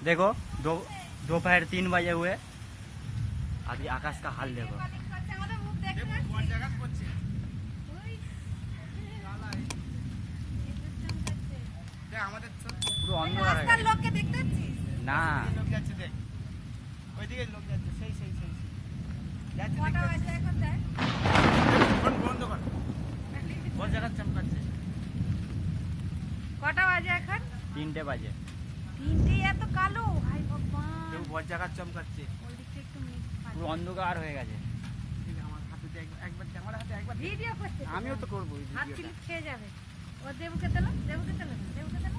देखो दोपहर 3 बजे हुए, अभी आकाश का हाल देखो। পুরো অন্ধকার হয়ে গেছে। লোককে দেখতে পাচ্ছিস না লোক যাচ্ছে, দেখ ওইদিকে লোক যাচ্ছে, সেই সেই সেই যাচ্ছে, কটা বাজে এখন দেখ ফোন বন্ধ কর। বড় জায়গা চমকাচ্ছে। কটা বাজে এখন 3টে বাজে। 3টে এত কালো ভাই ভগবান কেউ বড় জায়গা চমকাচ্ছে। ওই দিকটা একটু মিট পুরো অন্ধকার হয়ে গেছে। আমার হাতে দেখ, একবার ক্যামেরা হাতে একবার দেখ। ভিডিও করতে আমিও তো করবো এই হাত ভিডিওটা। ক্লিপ খেয়ে যাবে ও দেবুকে তেলো দেবুকে তেলো দেবুকে তেলো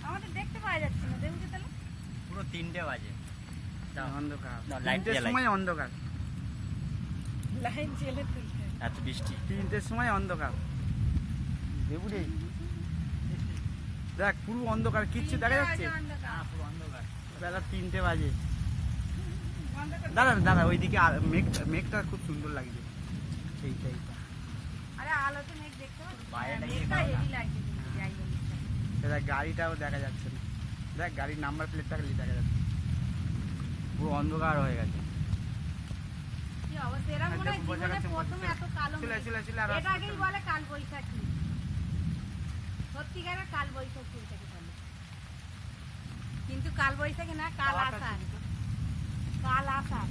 আমাদের দেখতে পাওয়া যাচ্ছে না দেবুকে তেলো পুরো 3টে বাজে। দাও, অন্ধকার, দাও, লাইট তিনটের জ্বালাই। সময় অন্ধকার, লাইন জেলে তুলতে এত বৃষ্টি। 3টের সময় অন্ধকার। দেবুরে দেখ পুরো অন্ধকার, কিচ্ছু দেখা যাচ্ছে। পুরো অন্ধকার। বেলা 3টে বাজে। দাদা দাদা ওইদিকে মেঘটা খুব সুন্দর লাগছে। এইটা এইটা আরে আলোতে মেঘ দেখতে পাচ্ছিস বাইরেটা গিয়ে মেঘটা খাও না। হেভি লাগছে কিন্তু, যাই বলিস না। দেখ গাড়িটাও দেখা যাচ্ছে না। দেখ গাড়ির নাম্বার প্লেটটা খালি দেখা যাচ্ছে। পুরো অন্ধকার হয়ে গেছে। কি অবস্থা এরা মনে হয় বোঝা জীবনে যাচ্ছে, প্রথমে এত কালো চলে মেঘ। চলে চলে আর এটাকেই বলে কাল বৈশাখী সত্যিকারের কাল বৈশাখী এটাকে বলে কিন্তু কাল বৈশাখী না কাল আষাঢ় কাল আষাঢ়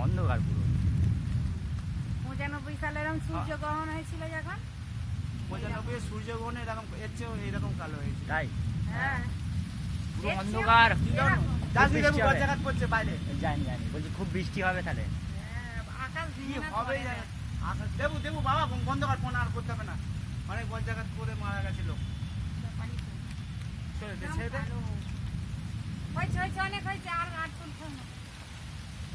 অন্ধকার পুরো। 95 সালে এরকম সূর্যগ্রহণ হয়েছিল যখন 95 সূর্যগ্রহণে এরকম এর চেয়েও এরকম কালো হয়েছে। তাই হ্যাঁ পুরো দেখছি অন্ধকার। এরকম। যাচ্ছি বৃষ্টি দেখো হবে। জায়গা পড়ছে বাইরে। জানি জানি, বলছি খুব বৃষ্টি হবে তাহলে। হ্যাঁ, আকাশ কি ভেঙে না হবে পড়ে জানি। যায়। আকাশ দেবু দেবু বাবা বন্ধ কর, ফোন আর করতে হবে না। অনেক বড় জায়গা করে মারা গেছে লোক। ব্যাপারই তো। ছেড়ে দে এরকম ছেড়ে দে। কালো। হয়েছে অনেক হয়েছে আর তুলতে না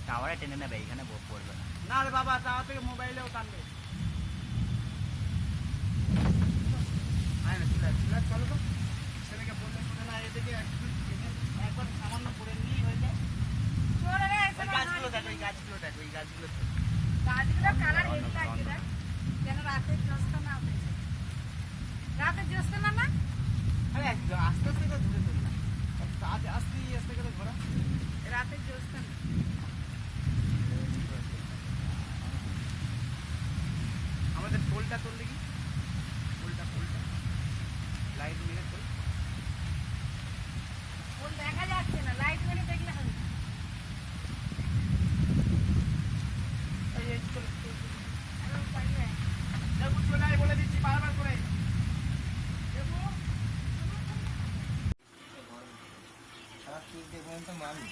টাওয়ারে টেনে নেবে, এখানে পড়বে না। না রে বাবা, তাও থেকে মোবাইলেও টানবে। আয় না চলে চলে চলো তো। ছেলেকে বললে শোনে না, এদিকে একবার সামান্য করে নিয়ে হয়ে যায়। চলে রে ওই গাছগুলো দেখো, এই গাছগুলো দেখো, এই গাছগুলো দেখো। গাছগুলো কালার হেভি লাগছে দেখ যেন রাতের জ্যোৎস্না না উঠেছে রাতের জ্যোৎস্না না আরে আস্তে আস্তে করে ধরে ধরে না, আস্তে আস্তে করে ঘোরা। রাতের জ্যোৎস্না না। আমাদের টোলটা তুললে কি টোলটা লাইট মেরে তোল। ফুল দেখা যাচ্ছে না লাইট মেরে দেখলে হবে এই এই চল চল, চল। আর পাইবে দেখো চলে আয় বলে দিচ্ছি বারবার করে। সারা 3 পর্যন্ত মামি